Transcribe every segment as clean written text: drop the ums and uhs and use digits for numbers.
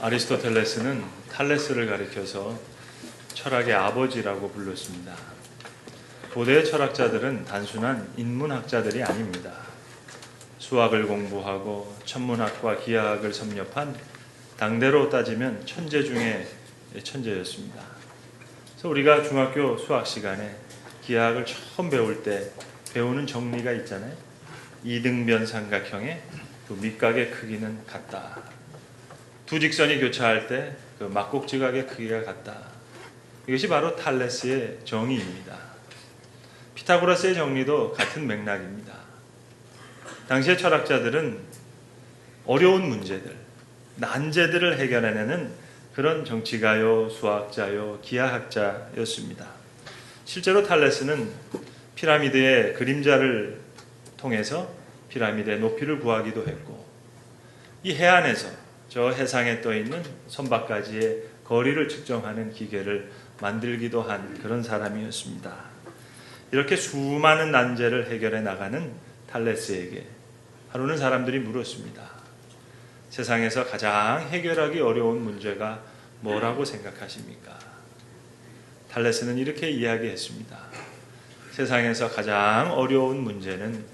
아리스토텔레스는 탈레스를 가리켜서 철학의 아버지라고 불렀습니다. 고대 철학자들은 단순한 인문학자들이 아닙니다. 수학을 공부하고 천문학과 기하학을 섭렵한 당대로 따지면 천재 중에 천재였습니다. 그래서 우리가 중학교 수학 시간에 기하학을 처음 배울 때 배우는 정리가 있잖아요. 이등변 삼각형의 그 밑각의 크기는 같다. 두 직선이 교차할 때 그 막곡지각의 크기가 같다. 이것이 바로 탈레스의 정의입니다. 피타고라스의 정리도 같은 맥락입니다. 당시의 철학자들은 어려운 문제들, 난제들을 해결해내는 그런 정치가요, 수학자요, 기하학자였습니다. 실제로 탈레스는 피라미드의 그림자를 통해서 피라미드의 높이를 구하기도 했고, 이 해안에서 저 해상에 떠있는 선박까지의 거리를 측정하는 기계를 만들기도 한 그런 사람이었습니다. 이렇게 수많은 난제를 해결해 나가는 탈레스에게 하루는 사람들이 물었습니다. 세상에서 가장 해결하기 어려운 문제가 뭐라고 생각하십니까? 탈레스는 이렇게 이야기했습니다. 세상에서 가장 어려운 문제는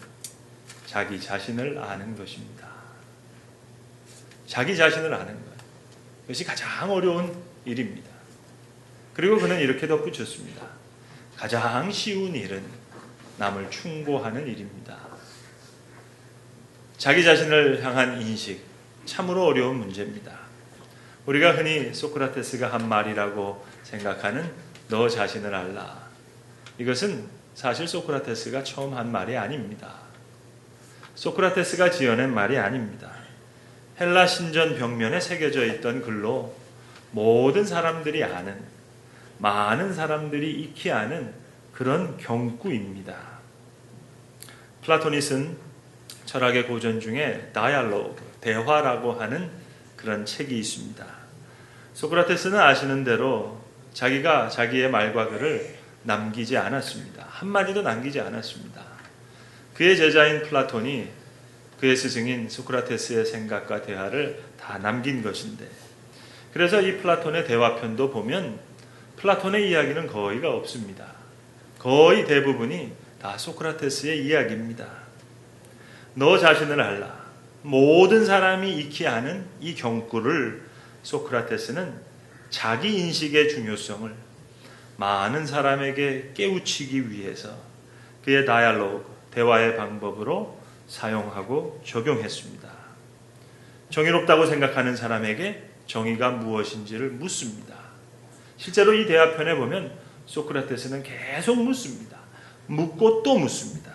자기 자신을 아는 것입니다. 자기 자신을 아는 것. 그것이 가장 어려운 일입니다. 그리고 그는 이렇게 덧붙였습니다. 가장 쉬운 일은 남을 충고하는 일입니다. 자기 자신을 향한 인식, 참으로 어려운 문제입니다. 우리가 흔히 소크라테스가 한 말이라고 생각하는 너 자신을 알라. 이것은 사실 소크라테스가 처음 한 말이 아닙니다. 소크라테스가 지어낸 말이 아닙니다. 헬라 신전 벽면에 새겨져 있던 글로 모든 사람들이 아는, 많은 사람들이 익히 아는 그런 경구입니다. 플라톤이 쓴 철학의 고전 중에 다이알로그, 대화라고 하는 그런 책이 있습니다. 소크라테스는 아시는 대로 자기가 자기의 말과 글을 남기지 않았습니다. 한마디도 남기지 않았습니다. 그의 제자인 플라톤이 그의 스승인 소크라테스의 생각과 대화를 다 남긴 것인데, 그래서 이 플라톤의 대화편도 보면 플라톤의 이야기는 거의가 없습니다. 거의 대부분이 다 소크라테스의 이야기입니다. 너 자신을 알라. 모든 사람이 익히 아는 이 경구를 소크라테스는 자기 인식의 중요성을 많은 사람에게 깨우치기 위해서 그의 다이알로그, 대화의 방법으로 사용하고 적용했습니다. 정의롭다고 생각하는 사람에게 정의가 무엇인지를 묻습니다. 실제로 이 대화편에 보면 소크라테스는 계속 묻습니다. 묻고 또 묻습니다.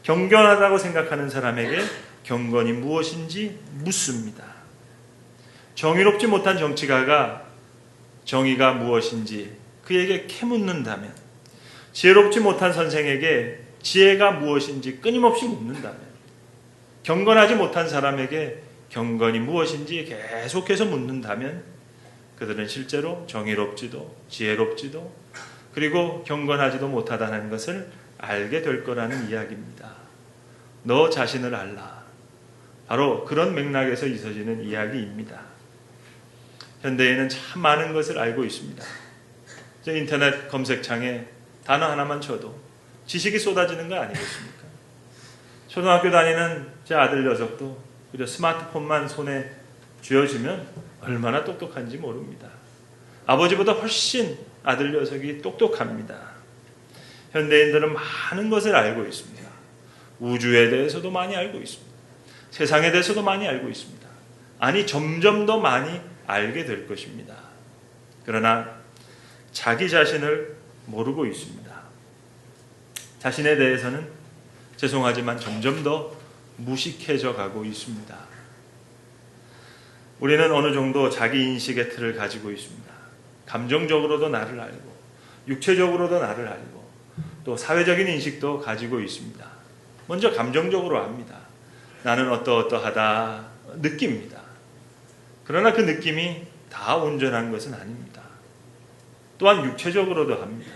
경건하다고 생각하는 사람에게 경건이 무엇인지 묻습니다. 정의롭지 못한 정치가가 정의가 무엇인지 그에게 캐묻는다면, 지혜롭지 못한 선생에게 지혜가 무엇인지 끊임없이 묻는다면, 경건하지 못한 사람에게 경건이 무엇인지 계속해서 묻는다면 그들은 실제로 정의롭지도 지혜롭지도 그리고 경건하지도 못하다는 것을 알게 될 거라는 이야기입니다. 너 자신을 알라. 바로 그런 맥락에서 있어지는 이야기입니다. 현대에는 참 많은 것을 알고 있습니다. 인터넷 검색창에 단어 하나만 쳐도 지식이 쏟아지는 거 아니겠습니까? 초등학교 다니는 제 아들 녀석도 스마트폰만 손에 쥐어주면 얼마나 똑똑한지 모릅니다. 아버지보다 훨씬 아들 녀석이 똑똑합니다. 현대인들은 많은 것을 알고 있습니다. 우주에 대해서도 많이 알고 있습니다. 세상에 대해서도 많이 알고 있습니다. 아니, 점점 더 많이 알게 될 것입니다. 그러나 자기 자신을 모르고 있습니다. 자신에 대해서는 죄송하지만 점점 더 무식해져 가고 있습니다. 우리는 어느 정도 자기 인식의 틀을 가지고 있습니다. 감정적으로도 나를 알고, 육체적으로도 나를 알고, 또 사회적인 인식도 가지고 있습니다. 먼저 감정적으로 압니다. 나는 어떠어떠하다 느낍니다. 그러나 그 느낌이 다 온전한 것은 아닙니다. 또한 육체적으로도 합니다.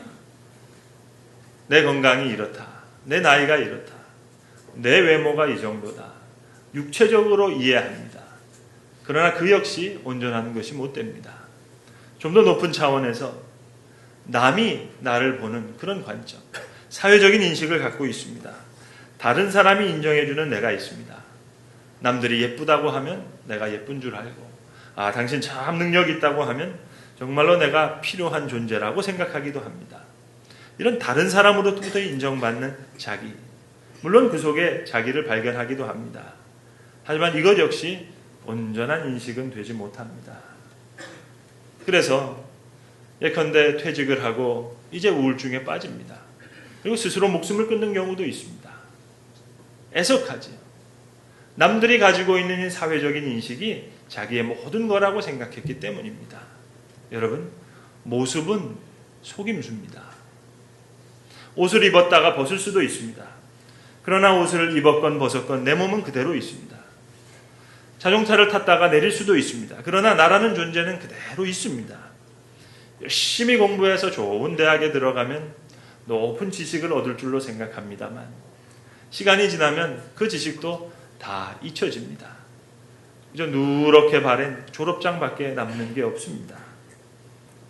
내 건강이 이렇다. 내 나이가 이렇다. 내 외모가 이 정도다. 육체적으로 이해합니다. 그러나 그 역시 온전한 것이 못 됩니다. 좀 더 높은 차원에서 남이 나를 보는 그런 관점, 사회적인 인식을 갖고 있습니다. 다른 사람이 인정해주는 내가 있습니다. 남들이 예쁘다고 하면 내가 예쁜 줄 알고, 당신 참 능력 있다고 하면 정말로 내가 필요한 존재라고 생각하기도 합니다. 이런 다른 사람으로부터 인정받는 자기, 물론 그 속에 자기를 발견하기도 합니다. 하지만 이것 역시 온전한 인식은 되지 못합니다. 그래서 예컨대 퇴직을 하고 이제 우울증에 빠집니다. 그리고 스스로 목숨을 끊는 경우도 있습니다. 애석하지요. 남들이 가지고 있는 사회적인 인식이 자기의 모든 거라고 생각했기 때문입니다. 여러분, 모습은 속임수입니다. 옷을 입었다가 벗을 수도 있습니다. 그러나 옷을 입었건 벗었건 내 몸은 그대로 있습니다. 자동차를 탔다가 내릴 수도 있습니다. 그러나 나라는 존재는 그대로 있습니다. 열심히 공부해서 좋은 대학에 들어가면 높은 지식을 얻을 줄로 생각합니다만 시간이 지나면 그 지식도 다 잊혀집니다. 그저 누렇게 바랜 졸업장밖에 남는 게 없습니다.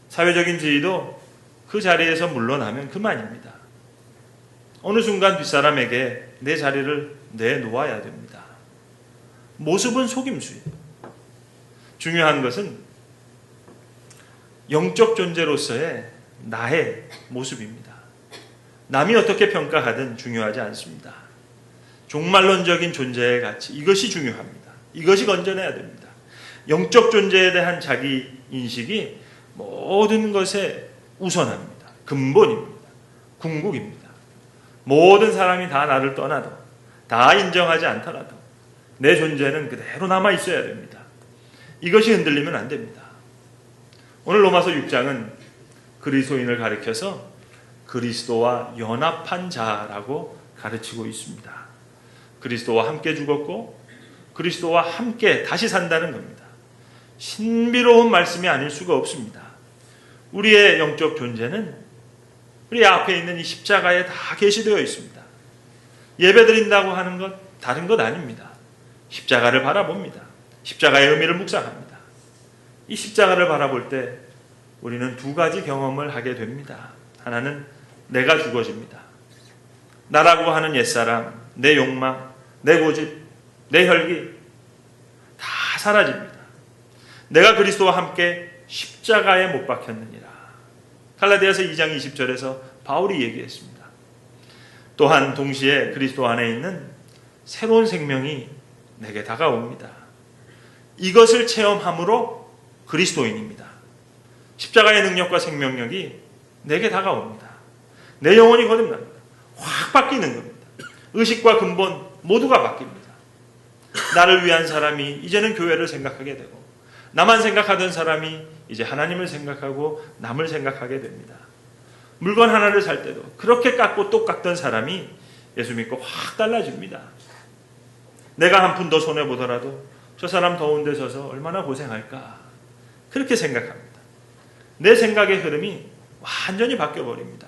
사회적인 지위도 그 자리에서 물러나면 그만입니다. 어느 순간 뒷사람에게 내 자리를 내놓아야 됩니다. 모습은 속임수예요. 중요한 것은 영적 존재로서의 나의 모습입니다. 남이 어떻게 평가하든 중요하지 않습니다. 종말론적인 존재의 가치, 이것이 중요합니다. 이것이 건전해야 됩니다. 영적 존재에 대한 자기 인식이 모든 것에 우선합니다. 근본입니다. 궁극입니다. 모든 사람이 다 나를 떠나도, 다 인정하지 않더라도 내 존재는 그대로 남아 있어야 됩니다. 이것이 흔들리면 안 됩니다. 오늘 로마서 6장은 그리스도인을 가리켜서 그리스도와 연합한 자라고 가르치고 있습니다. 그리스도와 함께 죽었고 그리스도와 함께 다시 산다는 겁니다. 신비로운 말씀이 아닐 수가 없습니다. 우리의 영적 존재는 우리 앞에 있는 이 십자가에 다 계시되어 있습니다. 예배드린다고 하는 것 다른 것 아닙니다. 십자가를 바라봅니다. 십자가의 의미를 묵상합니다. 이 십자가를 바라볼 때 우리는 두 가지 경험을 하게 됩니다. 하나는 내가 죽어집니다. 나라고 하는 옛사람, 내 욕망, 내 고집, 내 혈기 다 사라집니다. 내가 그리스도와 함께 십자가에 못 박혔느니라. 갈라디아서 2장 20절에서 바울이 얘기했습니다. 또한 동시에 그리스도 안에 있는 새로운 생명이 내게 다가옵니다. 이것을 체험함으로 그리스도인입니다. 십자가의 능력과 생명력이 내게 다가옵니다. 내 영혼이 거듭납니다. 확 바뀌는 겁니다. 의식과 근본 모두가 바뀝니다. 나를 위한 사람이 이제는 교회를 생각하게 되고 나만 생각하던 사람이 이제 하나님을 생각하고 남을 생각하게 됩니다. 물건 하나를 살 때도 그렇게 깎고 또 깎던 사람이 예수 믿고 확 달라집니다. 내가 한 푼 더 손해보더라도 저 사람 더운 데 서서 얼마나 고생할까 그렇게 생각합니다. 내 생각의 흐름이 완전히 바뀌어버립니다.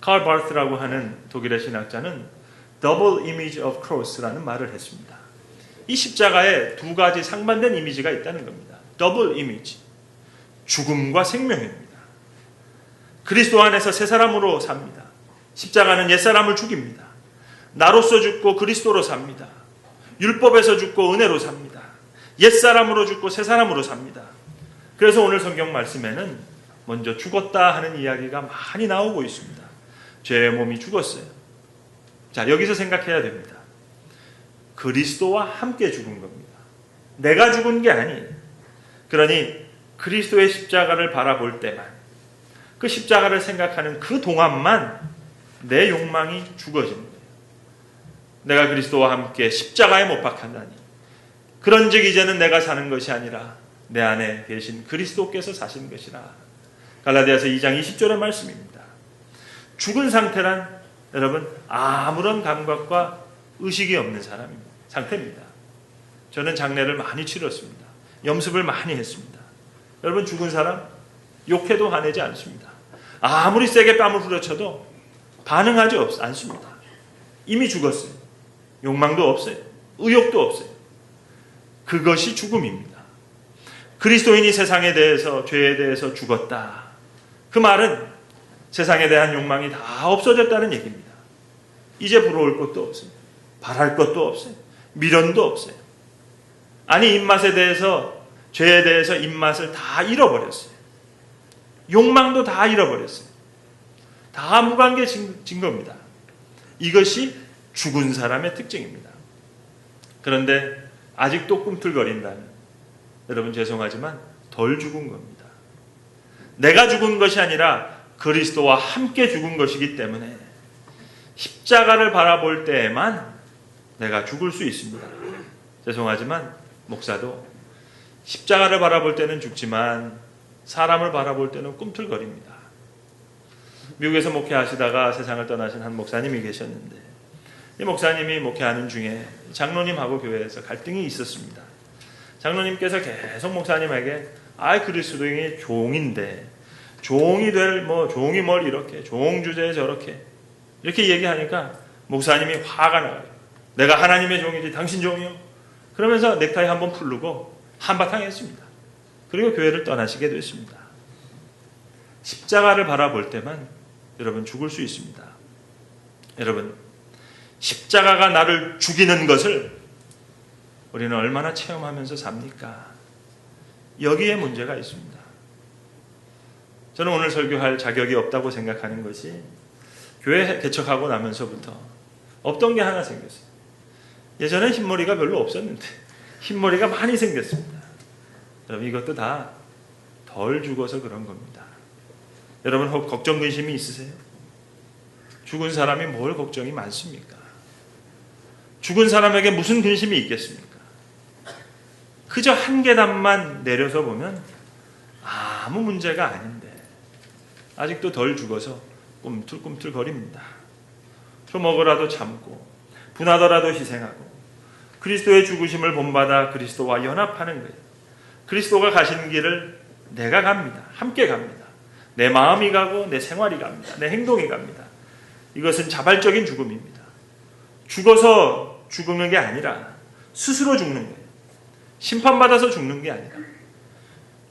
칼 바르트라고 하는 독일의 신학자는 Double Image of Cross라는 말을 했습니다. 이 십자가에 두 가지 상반된 이미지가 있다는 겁니다. 더블 이미지, 죽음과 생명입니다. 그리스도 안에서 새 사람으로 삽니다. 십자가는 옛사람을 죽입니다. 나로서 죽고 그리스도로 삽니다. 율법에서 죽고 은혜로 삽니다. 옛사람으로 죽고 새 사람으로 삽니다. 그래서 오늘 성경 말씀에는 먼저 죽었다 하는 이야기가 많이 나오고 있습니다. 죄의 몸이 죽었어요. 자, 여기서 생각해야 됩니다. 그리스도와 함께 죽은 겁니다. 내가 죽은 게 아니에요. 그러니 그리스도의 십자가를 바라볼 때만, 그 십자가를 생각하는 그 동안만 내 욕망이 죽어지는 거예요. 내가 그리스도와 함께 십자가에 못 박혔나니 그런즉 이제는 내가 사는 것이 아니라 내 안에 계신 그리스도께서 사신 것이라. 갈라디아서 2장 20절의 말씀입니다. 죽은 상태란 여러분 아무런 감각과 의식이 없는 상태입니다. 저는 장례를 많이 치렀습니다. 염습을 많이 했습니다. 여러분 죽은 사람 욕해도 화내지 않습니다. 아무리 세게 뺨을 후려쳐도 반응하지 않습니다. 이미 죽었어요. 욕망도 없어요. 의욕도 없어요. 그것이 죽음입니다. 그리스도인이 세상에 대해서, 죄에 대해서 죽었다. 그 말은 세상에 대한 욕망이 다 없어졌다는 얘기입니다. 이제 부러울 것도 없어요. 바랄 것도 없어요. 미련도 없어요. 아니, 입맛에 대해서, 죄에 대해서 입맛을 다 잃어버렸어요. 욕망도 다 잃어버렸어요. 다 무관계진 겁니다. 이것이 죽은 사람의 특징입니다. 그런데 아직도 꿈틀거린다면 여러분 죄송하지만 덜 죽은 겁니다. 내가 죽은 것이 아니라 그리스도와 함께 죽은 것이기 때문에 십자가를 바라볼 때에만 내가 죽을 수 있습니다. 죄송하지만 목사도 십자가를 바라볼 때는 죽지만 사람을 바라볼 때는 꿈틀거립니다. 미국에서 목회하시다가 세상을 떠나신 한 목사님이 계셨는데 이 목사님이 목회하는 중에 장로님하고 교회에서 갈등이 있었습니다. 장로님께서 계속 목사님에게 그리스도인이 종인데 종이 종이 뭘 이렇게 종 주제에 저렇게 이렇게 얘기하니까 목사님이 화가 나요. 내가 하나님의 종이지 당신 종이요? 그러면서 넥타이 한번 풀르고 한바탕 했습니다. 그리고 교회를 떠나시게 됐습니다. 십자가를 바라볼 때만 여러분 죽을 수 있습니다. 여러분, 십자가가 나를 죽이는 것을 우리는 얼마나 체험하면서 삽니까? 여기에 문제가 있습니다. 저는 오늘 설교할 자격이 없다고 생각하는 것이 교회 개척하고 나면서부터 없던 게 하나 생겼어요. 예전에 흰머리가 별로 없었는데 흰머리가 많이 생겼습니다. 여러분, 이것도 다 덜 죽어서 그런 겁니다. 여러분, 걱정 근심이 있으세요? 죽은 사람이 뭘 걱정이 많습니까? 죽은 사람에게 무슨 근심이 있겠습니까? 그저 한 계단만 내려서 보면 아무 문제가 아닌데 아직도 덜 죽어서 꿈틀꿈틀거립니다. 조먹으라도 참고 분하더라도 희생하고 그리스도의 죽으심을 본받아 그리스도와 연합하는 거예요. 그리스도가 가시는 길을 내가 갑니다. 함께 갑니다. 내 마음이 가고 내 생활이 갑니다. 내 행동이 갑니다. 이것은 자발적인 죽음입니다. 죽어서 죽는 게 아니라 스스로 죽는 거예요. 심판받아서 죽는 게 아니라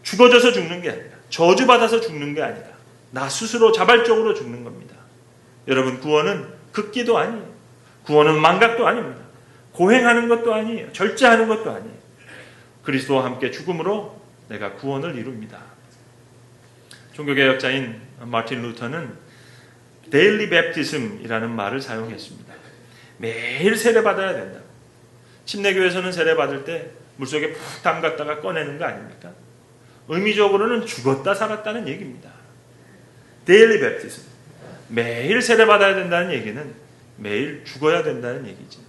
죽어져서 죽는 게 아니라 저주받아서 죽는 게 아니라 나 스스로 자발적으로 죽는 겁니다. 여러분, 구원은 극기도 아니에요. 구원은 망각도 아닙니다. 고행하는 것도 아니에요. 절제하는 것도 아니에요. 그리스도와 함께 죽음으로 내가 구원을 이룹니다. 종교개혁자인 마틴 루터는 데일리 베프티즘이라는 말을 사용했습니다. 매일 세례받아야 된다고. 침례교에서는 세례받을 때 물속에 푹 담갔다가 꺼내는 거 아닙니까? 의미적으로는 죽었다 살았다는 얘기입니다. 데일리 베프티즘. 매일 세례받아야 된다는 얘기는 매일 죽어야 된다는 얘기죠.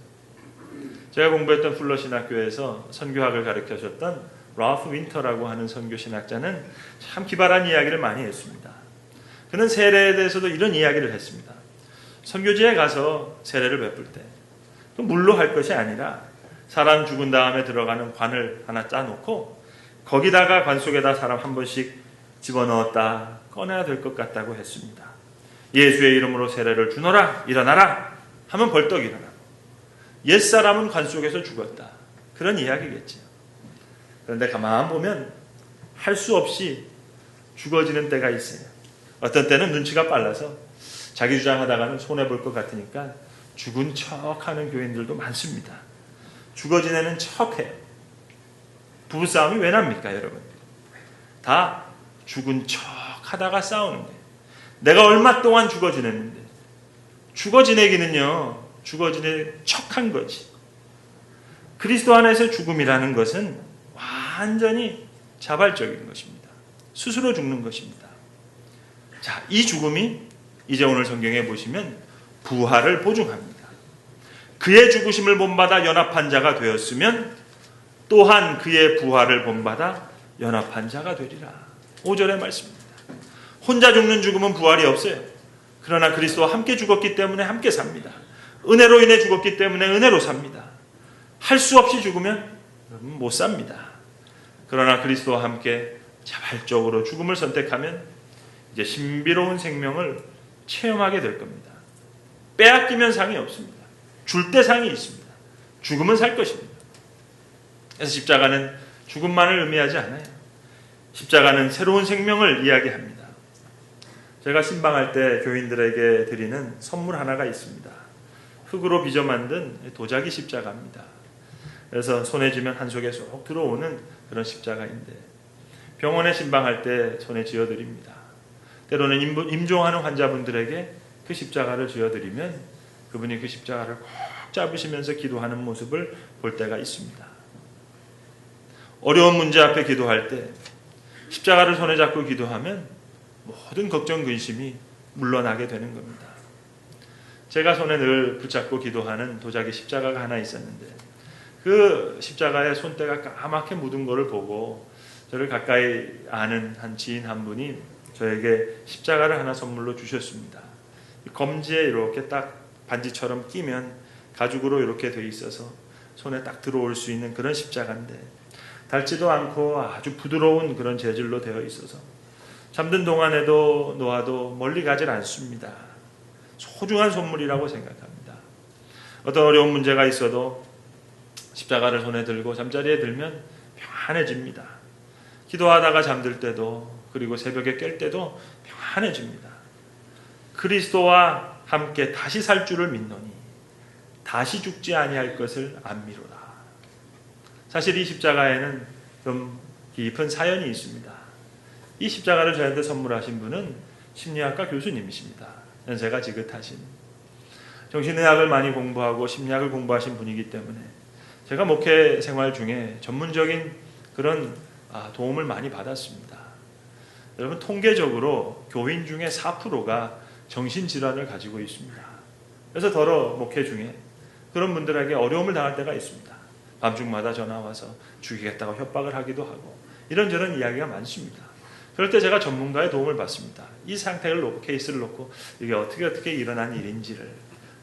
제가 공부했던 풀러 신학교에서 선교학을 가르쳐줬던 라프 윈터라고 하는 선교신학자는 참 기발한 이야기를 많이 했습니다. 그는 세례에 대해서도 이런 이야기를 했습니다. 선교지에 가서 세례를 베풀 때 또 물로 할 것이 아니라 사람 죽은 다음에 들어가는 관을 하나 짜놓고 거기다가 관 속에다 사람 한 번씩 집어넣었다 꺼내야 될 것 같다고 했습니다. 예수의 이름으로 세례를 주노라 일어나라 하면 벌떡 일어나고 옛사람은 관 속에서 죽었다. 그런 이야기겠죠. 그런데 가만 보면 할 수 없이 죽어지는 때가 있어요. 어떤 때는 눈치가 빨라서 자기 주장하다가는 손해볼 것 같으니까 죽은 척하는 교인들도 많습니다. 죽어 지내는 척해요. 부부싸움이 왜 납니까, 여러분? 다 죽은 척하다가 싸우는 거예요. 내가 얼마 동안 죽어 지냈는데 죽어 지내기는요, 죽어 지낼 척한 거지. 그리스도 안에서 죽음이라는 것은 완전히 자발적인 것입니다. 스스로 죽는 것입니다. 자, 이 죽음이 이제 오늘 성경에 보시면 부활을 보증합니다. 그의 죽으심을 본받아 연합한 자가 되었으면 또한 그의 부활을 본받아 연합한 자가 되리라. 5절의 말씀입니다. 혼자 죽는 죽음은 부활이 없어요. 그러나 그리스도와 함께 죽었기 때문에 함께 삽니다. 은혜로 인해 죽었기 때문에 은혜로 삽니다. 할 수 없이 죽으면 못 삽니다. 그러나 그리스도와 함께 자발적으로 죽음을 선택하면 이제 신비로운 생명을 체험하게 될 겁니다. 빼앗기면 상이 없습니다. 줄 때 상이 있습니다. 죽으면 살 것입니다. 그래서 십자가는 죽음만을 의미하지 않아요. 십자가는 새로운 생명을 이야기합니다. 제가 신방할 때 교인들에게 드리는 선물 하나가 있습니다. 흙으로 빚어 만든 도자기 십자가입니다. 그래서 손에 쥐면 한 속에 쏙 들어오는 그런 십자가인데 병원에 신방할 때 손에 쥐어드립니다. 때로는 임종하는 환자분들에게 그 십자가를 쥐어드리면 그분이 그 십자가를 꼭 잡으시면서 기도하는 모습을 볼 때가 있습니다. 어려운 문제 앞에 기도할 때 십자가를 손에 잡고 기도하면 모든 걱정 근심이 물러나게 되는 겁니다. 제가 손에 늘 붙잡고 기도하는 도자기 십자가가 하나 있었는데 그 십자가에 손때가 까맣게 묻은 것을 보고 저를 가까이 아는 한 지인 한 분이 저에게 십자가를 하나 선물로 주셨습니다. 검지에 이렇게 딱 반지처럼 끼면 가죽으로 이렇게 돼 있어서 손에 딱 들어올 수 있는 그런 십자가인데 닳지도 않고 아주 부드러운 그런 재질로 되어 있어서 잠든 동안에도 놓아도 멀리 가질 않습니다. 소중한 선물이라고 생각합니다. 어떤 어려운 문제가 있어도 십자가를 손에 들고 잠자리에 들면 평안해집니다. 기도하다가 잠들 때도 그리고 새벽에 깰 때도 평안해집니다. 그리스도와 함께 다시 살 줄을 믿노니 다시 죽지 아니할 것을 안미로다. 사실 이 십자가에는 좀 깊은 사연이 있습니다. 이 십자가를 저한테 선물하신 분은 심리학과 교수님이십니다. 연세가 지긋하신 정신의학을 많이 공부하고 심리학을 공부하신 분이기 때문에 제가 목회 생활 중에 전문적인 그런 도움을 많이 받았습니다. 여러분 통계적으로 교인 중에 4%가 정신질환을 가지고 있습니다. 그래서 더러 목회 중에 그런 분들에게 어려움을 당할 때가 있습니다. 밤중마다 전화와서 죽이겠다고 협박을 하기도 하고 이런저런 이야기가 많습니다. 그럴 때 제가 전문가의 도움을 받습니다. 이 상태를 놓고 케이스를 놓고 이게 어떻게 일어난 일인지를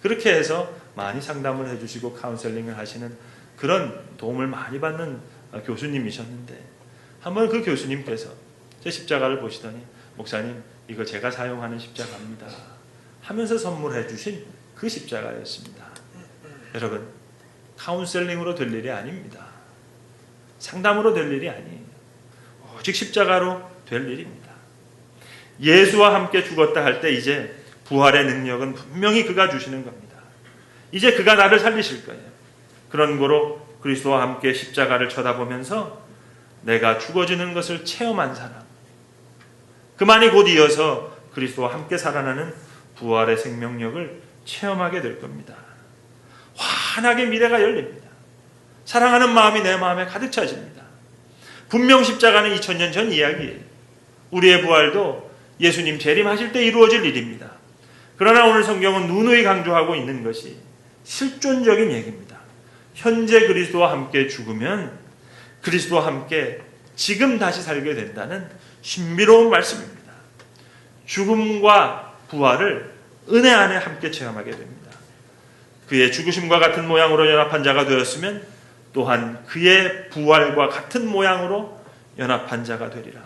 그렇게 해서 많이 상담을 해주시고 카운셀링을 하시는 그런 도움을 많이 받는 교수님이셨는데 한번 그 교수님께서 제 십자가를 보시더니 목사님 이거 제가 사용하는 십자가입니다 하면서 선물해 주신 그 십자가였습니다. 여러분 카운셀링으로 될 일이 아닙니다. 상담으로 될 일이 아니에요. 오직 십자가로 될 일입니다. 예수와 함께 죽었다 할 때 이제 부활의 능력은 분명히 그가 주시는 겁니다. 이제 그가 나를 살리실 거예요. 그런 거로 그리스도와 함께 십자가를 쳐다보면서 내가 죽어지는 것을 체험한 사람, 그만이 곧 이어서 그리스도와 함께 살아나는 부활의 생명력을 체험하게 될 겁니다. 환하게 미래가 열립니다. 사랑하는 마음이 내 마음에 가득 차집니다. 분명 십자가는 2000년 전 이야기예요. 우리의 부활도 예수님 재림하실 때 이루어질 일입니다. 그러나 오늘 성경은 누누이 강조하고 있는 것이 실존적인 얘기입니다. 현재 그리스도와 함께 죽으면 그리스도와 함께 지금 다시 살게 된다는 신비로운 말씀입니다. 죽음과 부활을 은혜 안에 함께 체험하게 됩니다. 그의 죽으심과 같은 모양으로 연합한 자가 되었으면 또한 그의 부활과 같은 모양으로 연합한 자가 되리라.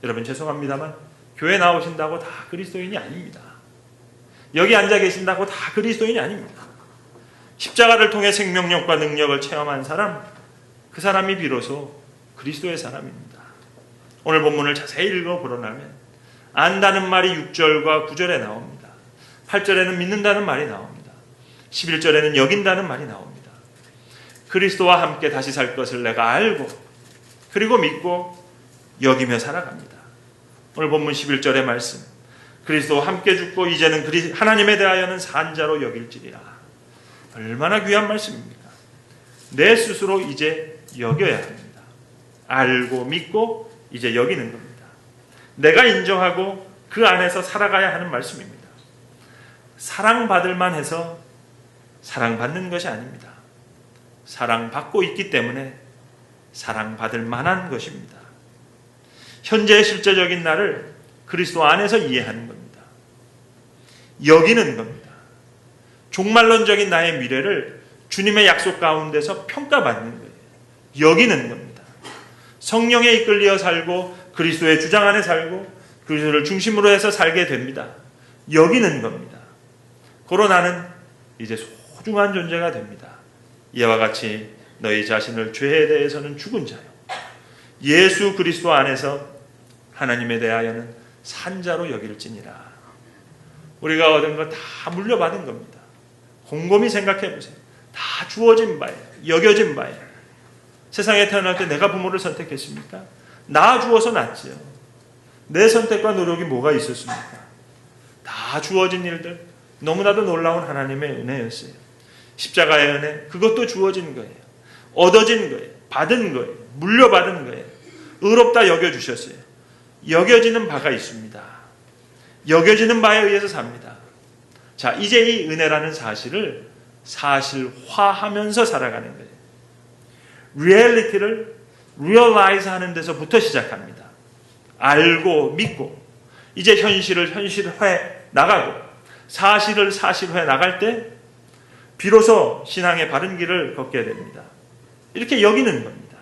여러분 죄송합니다만 교회 나오신다고 다 그리스도인이 아닙니다. 여기 앉아 계신다고 다 그리스도인이 아닙니다. 십자가를 통해 생명력과 능력을 체험한 사람, 그 사람이 비로소 그리스도의 사람입니다. 오늘 본문을 자세히 읽어보려면 안다는 말이 6절과 9절에 나옵니다. 8절에는 믿는다는 말이 나옵니다. 11절에는 여긴다는 말이 나옵니다. 그리스도와 함께 다시 살 것을 내가 알고 그리고 믿고 여기며 살아갑니다. 오늘 본문 11절의 말씀, 그리스도와 함께 죽고 이제는 하나님에 대하여는 산자로 여길지리라. 얼마나 귀한 말씀입니까? 내 스스로 이제 여겨야 합니다. 알고 믿고 이제 여기는 겁니다. 내가 인정하고 그 안에서 살아가야 하는 말씀입니다. 사랑받을 만해서 사랑받는 것이 아닙니다. 사랑받고 있기 때문에 사랑받을 만한 것입니다. 현재의 실제적인 나를 그리스도 안에서 이해하는 겁니다. 여기는 겁니다. 종말론적인 나의 미래를 주님의 약속 가운데서 평가받는 거예요. 여기는 겁니다. 성령에 이끌려 살고 그리스도의 주장 안에 살고 그리스도를 중심으로 해서 살게 됩니다. 여기는 겁니다. 고로 나는 이제 소중한 존재가 됩니다. 이와 같이 너희 자신을 죄에 대해서는 죽은 자요 예수 그리스도 안에서 하나님에 대하여는 산 자로 여길지니라. 우리가 얻은 거 다 물려받은 겁니다. 곰곰이 생각해 보세요. 다 주어진 바예요. 여겨진 바예요. 세상에 태어날 때 내가 부모를 선택했습니까? 낳아주어서 낳지요. 내 선택과 노력이 뭐가 있었습니까? 다 주어진 일들, 너무나도 놀라운 하나님의 은혜였어요. 십자가의 은혜, 그것도 주어진 거예요. 얻어진 거예요. 받은 거예요. 물려받은 거예요. 의롭다 여겨주셨어요. 여겨지는 바가 있습니다. 여겨지는 바에 의해서 삽니다. 자, 이제 이 은혜라는 사실을 사실화하면서 살아가는 거예요. 리얼리티를 리얼라이즈 하는 데서부터 시작합니다. 알고 믿고 이제 현실을 현실화해 나가고 사실을 사실화해 나갈 때 비로소 신앙의 바른 길을 걷게 됩니다. 이렇게 여기는 겁니다.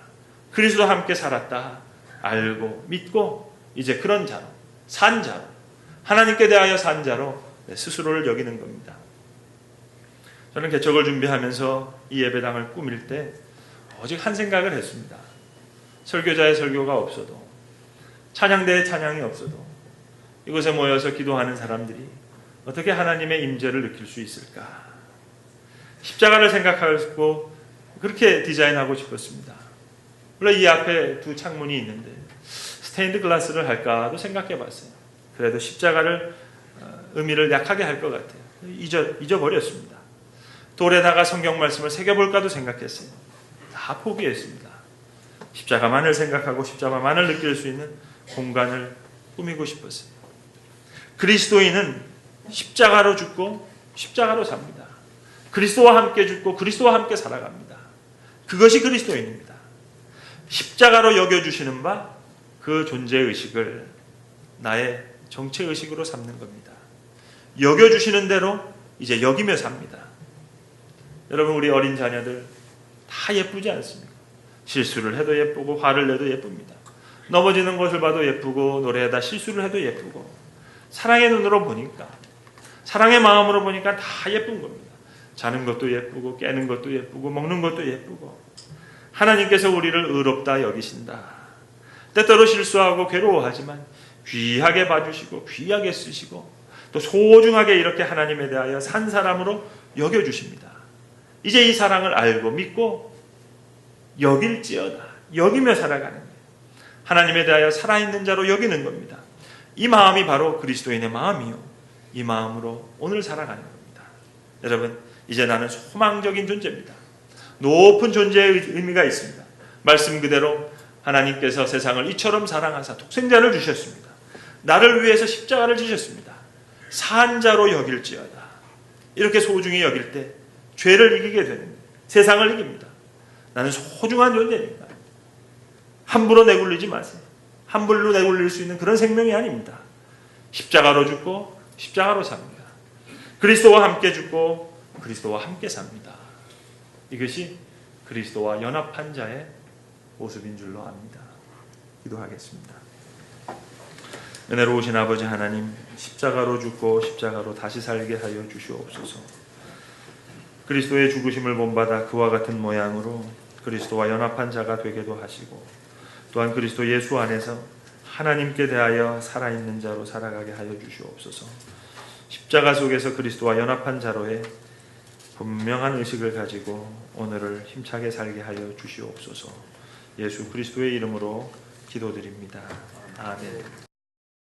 그리스도와 함께 살았다. 알고 믿고 이제 그런 자로 산 자로 하나님께 대하여 산 자로 스스로를 여기는 겁니다. 저는 개척을 준비하면서 이 예배당을 꾸밀 때 오직 한 생각을 했습니다. 설교자의 설교가 없어도 찬양대의 찬양이 없어도 이곳에 모여서 기도하는 사람들이 어떻게 하나님의 임재를 느낄 수 있을까? 십자가를 생각하고 그렇게 디자인하고 싶었습니다. 물론 이 앞에 두 창문이 있는데 스테인드 글라스를 할까도 생각해 봤어요. 그래도 십자가를 의미를 약하게 할 것 같아요. 잊어버렸습니다. 돌에다가 성경 말씀을 새겨볼까도 생각했어요. 다 포기했습니다. 십자가만을 생각하고 십자가만을 느낄 수 있는 공간을 꾸미고 싶었어요. 그리스도인은 십자가로 죽고 십자가로 삽니다. 그리스도와 함께 죽고 그리스도와 함께 살아갑니다. 그것이 그리스도인입니다. 십자가로 여겨주시는 바 그 존재의식을 나의 정체의식으로 삼는 겁니다. 여겨주시는 대로 이제 여기며 삽니다. 여러분 우리 어린 자녀들 다 예쁘지 않습니까? 실수를 해도 예쁘고 화를 내도 예쁩니다. 넘어지는 것을 봐도 예쁘고 노래에다 실수를 해도 예쁘고 사랑의 눈으로 보니까 사랑의 마음으로 보니까 다 예쁜 겁니다. 자는 것도 예쁘고 깨는 것도 예쁘고 먹는 것도 예쁘고 하나님께서 우리를 의롭다 여기신다. 때때로 실수하고 괴로워하지만 귀하게 봐주시고 귀하게 쓰시고 또 소중하게 이렇게 하나님에 대하여 산 사람으로 여겨주십니다. 이제 이 사랑을 알고 믿고 여길지어다. 여기며 살아가는 거예요. 하나님에 대하여 살아있는 자로 여기는 겁니다. 이 마음이 바로 그리스도인의 마음이요. 이 마음으로 오늘 살아가는 겁니다. 여러분 이제 나는 소망적인 존재입니다. 높은 존재의 의미가 있습니다. 말씀 그대로 하나님께서 세상을 이처럼 사랑하사 독생자를 주셨습니다. 나를 위해서 십자가를 지셨습니다. 산 자로 여길지어다. 이렇게 소중히 여길 때 죄를 이기게 되는 거예요. 세상을 이깁니다. 나는 소중한 존재니까 함부로 내굴리지 마세요. 함부로 내굴릴 수 있는 그런 생명이 아닙니다. 십자가로 죽고 십자가로 삽니다. 그리스도와 함께 죽고 그리스도와 함께 삽니다. 이것이 그리스도와 연합한 자의 모습인 줄로 압니다. 기도하겠습니다. 은혜로우신 아버지 하나님, 십자가로 죽고 십자가로 다시 살게 하여 주시옵소서. 그리스도의 죽으심을 본받아 그와 같은 모양으로 그리스도와 연합한 자가 되게도 하시고 또한 그리스도 예수 안에서 하나님께 대하여 살아있는 자로 살아가게 하여 주시옵소서. 십자가 속에서 그리스도와 연합한 자로의 분명한 의식을 가지고 오늘을 힘차게 살게 하여 주시옵소서. 예수 그리스도의 이름으로 기도드립니다. 아멘.